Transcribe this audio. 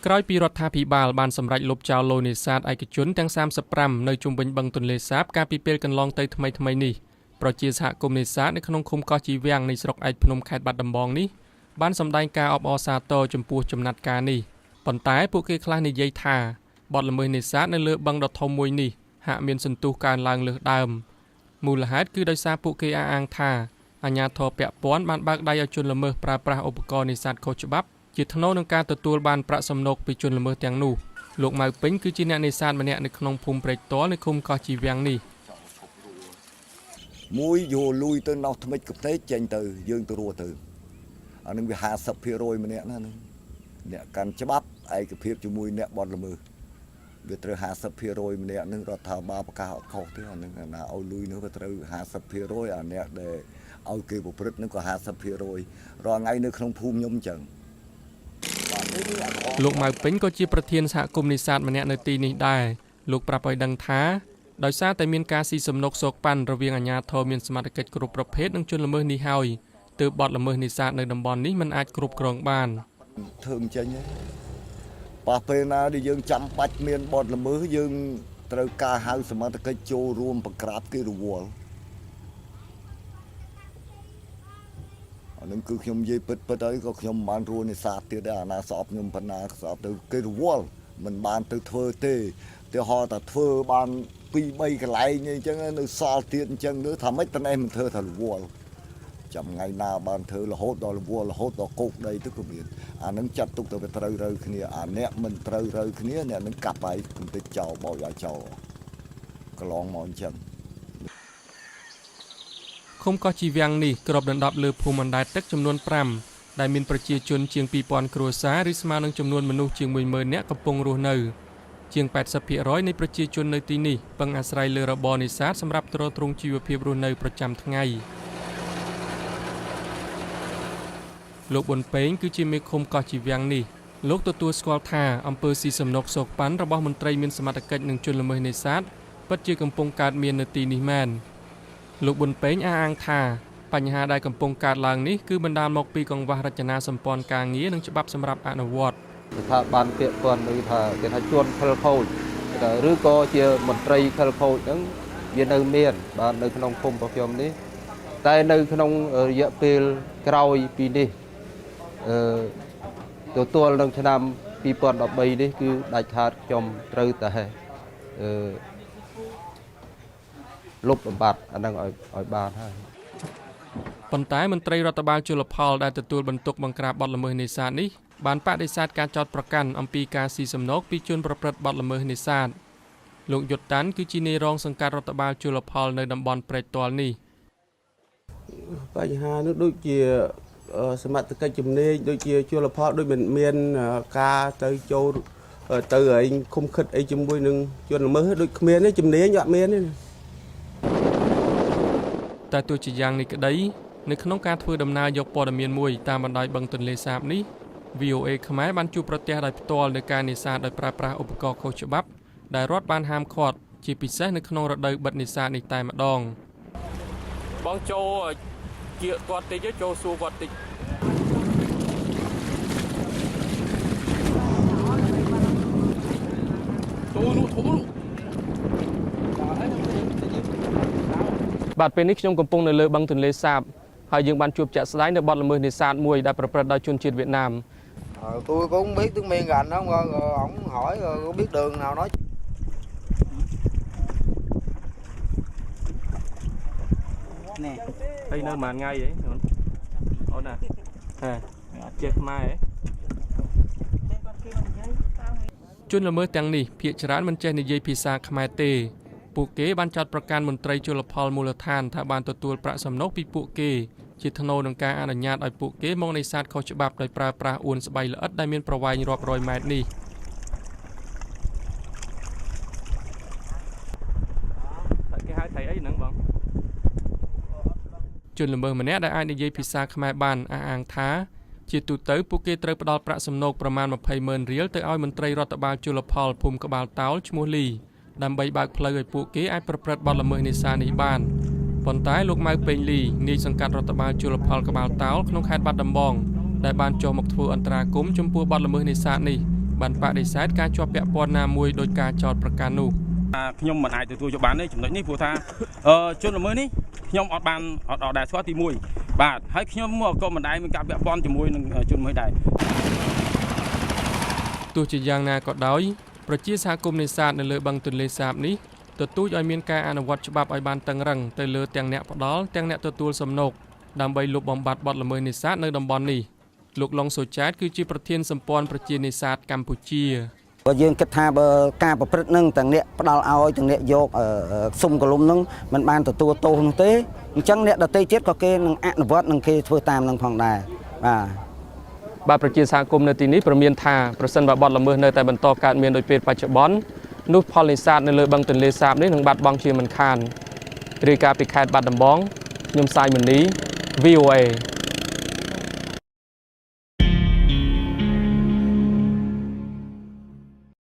ក្រោយពីរដ្ឋាភិបាលបានសម្រេចលុបចោលលោនេសាទឯកជនទាំង35នៅជុំវិញបឹងទន្លេសាបកាលពីពេលកន្លងទៅថ្មីនេះប្រជាសហគមន៍នេសាទនៅក្នុងឃុំកោះជីវាំងនៃស្រុកឯកភ្នំខេត្តបាត់ដំបងនេះបានសម្ដែងការអបអរសាទរចំពោះចំណាត់ការនេះប៉ុន្តែពួកគេខ្លះនិយាយថាបទល្មើសនេសាទនៅលើបឹងដ៏ធំមួយនេះហាក់មានសន្ទុះកើនឡើងលើសដើមមូលហេតុគឺដោយសារពួកគេអះអាងថាអាជ្ញាធរពាក់ព័ន្ធបានបើកដៃឲ្យជនល្មើសប្រើប្រាស់ឧបករណ៍នេសាទខុសច្បាប់ជាថ្នូរនឹងការទទួលបានប្រាក់សំណូកពីជនល្មើសទាំងនោះលោកម៉ៅពេញគឺជាអ្នកនេសាទម្នាក់នៅក្នុងភូមិព្រែកទាល់នៅឃុំកោះជីវាំងនេះមួយយកលុយទៅណោះថ្មិចកផ្ទៃចេញទៅយើងទៅរស់ទៅអានឹងវា 50% ម្នាក់ណានឹងអ្នកកាន់ច្បាប់ឯកភាពជាមួយអ្នកបត់ល្មើសវាត្រូវ 50% ម្នាក់នឹងរដ្ឋាភិបាលប្រកាសអត់ខុសទេអានឹងណាឲ្យលុយនោះវាត្រូវ 50% អាអ្នកដែលឲ្យគេប្រព្រឹត្តនឹងក៏ 50% រាល់ថ្ងៃនៅក្នុងភូមិខ្ញុំអញ្ចឹងលោកម៉ៅពេញក៏ជាប្រធានសហគមន៍នេសាទម្នាក់នៅទីនេះដែរលោកប្រាប់ឲ្យដឹងថាដោយសារតែមានការស៊ីសំណុកសោកប៉ាន់រវាងអាជ្ញាធរមានសមត្ថកិច្ចគ្រប់ប្រភេទនិងជនល្មើសនេះហើយទើបបទល្មើសនេសាទនៅតំបន់នេះមិនអាចគ្រប់គ្រងបានធ្វើមិនចេញទេប៉ះពេលណាដែលយើងចាំបាច់មានបទល្មើសយើងត្រូវការហៅសមត្ថកិច្ចចូលរួមបង្ក្រាបគេរវល់អានឹងគឺខ្ញុំនិយាយពិតហើយក៏ខ្ញុំបានរួនេសាទទៀតដែរអាណាស្អប់ខ្ញុំប៉ុណ្ណាស្អប់ទៅគេរវល់មិនបានទៅធ្វើទេតែហៅតែធ្វើបាន2-3កន្លែងអីចឹងនៅសល់ទៀតអញ្ចឹងទៅថាម៉េចតនេះមិនធ្វើថារវល់ចាំថ្ងៃណាបានធ្វើរហូតដល់រវល់រហូតដល់គោកដីទៅក៏មានអានឹងចាត់ទុកទៅវាត្រូវរើគ្នាអាអ្នកមិនត្រូវរើគ្នាអ្នកនឹងកាប់ឲ្យបន្តិចចោលបោចឲ្យចោលកន្លងមកអញ្ចឹងឃុំកោះជីវាំងនេះគ្របដណ្ដប់លើភូមិអណ្ដែតទឹកចំនួន5ដែលមានប្រជាជនជាង 2000 គ្រួសារឬស្មើនឹងចំនួនមនុស្សជាង 10000 នាក់កំពុងរស់នៅជាង 80% នៃប្រជាជននៅទីនេះពឹងអាស្រ័យលើរបរនេសាទសម្រាប់ទ្រទ្រង់ជីវភាពរស់នៅប្រចាំថ្ងៃលោកប៊ុនពេងគឺជាមេឃុំកោះជីវាំងនេះលោកទទួលស្គាល់ថាអំពើស៊ីសំណុកសោកប៉ាន់របស់មន្ត្រីមានសមត្ថកិច្ចនិងជនល្មើសនេសាទពិតជាកំពុងកើតមាននៅទីនេះមែនលោកប៊ុនពេងអះអាងថាបញ្ហាដែលកំពុងកើតឡើងនេះគឺបណ្ដាលមកពីកង្វះរចនាសម្ព័ន្ធការងារនិងច្បាប់សម្រាប់អនុវត្តថាបានពាក្យគាត់នឹងថាគេថាជួនខិលខូចឬក៏ជាមន្ត្រីខិលខូចហ្នឹងវានៅមានបាននៅក្នុងភូមិរបស់ខ្ញុំនេះតែនៅក្នុងរយៈពេលក្រោយពីនេះទទួលនឹងឆ្នាំ2013នេះគឺដាច់ខាតខ្ញុំត្រូវតែលុបបំបត្តិអានឹងឲ្យបានហើយប៉ុន្តែមន្ត្រីរដ្ឋបាលជលផលដែលទទួលបន្ទុកបង្ក្រាបបទល្មើសនេសាទនេះបានបដិសេធការចោទប្រកាន់អំពីការស៊ីសំណូកពីជនប្រព្រឹត្តបទល្មើសនេសាទលោកយុត្តតាន់គឺជានាយរងសង្កាត់រដ្ឋបាលជលផលនៅតំបន់ព្រែកទាល់នេះបញ្ហានោះដូចជាសមត្ថកិច្ចជំនាញដូចជាជលផលដូចមិនមានការទៅចូលទៅឯងឃុំខិតអីជាមួយនឹងជនល្មើសដូចគ្មានទេជំនាញអត់មានទេតែទោះជាយ៉ាងនេះក្តីនៅក្នុងការធ្វើដំណើរយកព័ត៌មានមួយតាមបណ្ដោយបឹងទន្លេសាបនេះ VOA ខ្មែរបានជួបប្រទះដោយផ្ទាល់នៅការនេសាទដោយប្រើប្រាស់ឧបករណ៍ខុសច្បាប់ដែលរដ្ឋបានហាមឃាត់ជាពិសេសនៅក្នុងរដូវបិទនេសាទនេះតែម្ដងបងចូលជាគាត់តិចចូលសួរគាត់តិចបាទពេលនេះខ្ញុំកំពុងនៅលើបឹងទន្លេសាបហើយយើងបានជួបជាក់ស្ដែងនៅបទល្មើសនេសាទមួយដែលប្រព្រឹត្តដោយជនជាតិវៀតណាមtôi cũng không biết tiếng miền gành đó rồi ổng hỏi rồi có biết đường nào nói nè đây nơi mà ngay vậy ổn nè chết mai ấy ជនល្មើសទាំងនេះភាគច្រើនមិនចេះនិយាយភាសាខ្មែរទេពួកគេបានចាត់ប្រកាន់មន្ត្រីជលផលមូលដ្ឋានថាបានទទួលប្រាក់សំណូកពីពួកគេជាថ្នូរនឹងការអនុញ្ញាតឲ្យពួកគេមកនេសាទខុសច្បាប់ដោយប្រើប្រាស់អួនស្បៃល្អិតដែលមានប្រវែងរាប់រយម៉ែត្រនេះគេហៅថៃអីហ្នឹងបងជនល្មើសម្នាក់ដែលអាចនិយាយភាសាខ្មែរបានអះអាងថាជាទូទៅពួកគេត្រូវផ្ដល់ប្រាក់សំណូកប្រមាណ 20,000 រៀលទៅឲ្យមន្ត្រីរដ្ឋបាលជលផលភូមិក្បាលតោលឈ្មោះលីដើម្បីបើកផ្លូវឲ្យពួកគេអាចប្រព្រឹត្តបទល្មើសនេសាទនេះបានប៉ុន្តែលោកម៉ៅពេញលីនាយសង្កាត់រដ្ឋបាលជលផលក្បាលតោលក្នុងខេត្តបាត់ដំបងដែលបានចុះមកធ្វើអន្តរាគមន៍ចំពោះបទល្មើសនេសាទនេះ បានបដិសេធការជាប់ពាក់ព័ន្ធណាមួយដោយការចោទប្រកាន់នោះ ខ្ញុំមិនអាចទទួលយកបានទេចំណុចនេះព្រោះថាជនល្មើសនេះខ្ញុំអត់ដែរស្គាល់ទី1បាទហើយខ្ញុំក៏មិនដែរមានការពាក់ព័ន្ធជាមួយនឹងជនល្មើសដែរ ទោះជាយ៉ាងណាក៏ដោយប្រជាសហគមន៍នេសាទនៅលើបឹងទន្លេសាបនេះទទូចឲ្យមានការអនុវត្តច្បាប់ឲ្យបានតឹងរ៉ឹងទៅលើទាំងអ្នកផ្ដាល់ទាំងអ្នកទទួលសំណូកដើម្បីលុបបំបាត់បទល្មើសនេសាទនៅតំបន់នេះលោកឡុងសូចែតគឺជាប្រធានសម្ព័ន្ធប្រជានេសាទកម្ពុជា បើយើងគិតថាបើការប្រព្រឹត្តនឹងទាំងអ្នកផ្ដាល់ឲ្យទាំងអ្នកយកសុំកលុំនឹងមិនបានទទួលទោសនោះទេអញ្ចឹងអ្នកដទៃទៀតក៏គេនឹងអនុវត្តនឹងគេធ្វើតាមនឹងផងដែរបាទ ប្រជាសហគមន៍នៅទីនេះប្រមានថាប្រសិនបើបទល្មើសនៅតែបន្តកើតមានដោយពេលបច្ចុប្បន្ននោះផលនេសាទនៅលើបឹងទន្លេសាបនេះនឹងបាត់បង់ជាមិនខានរាយការណ៍ពីខេត្តបាត់ដំបងខ្ញុំសាយមនី VOA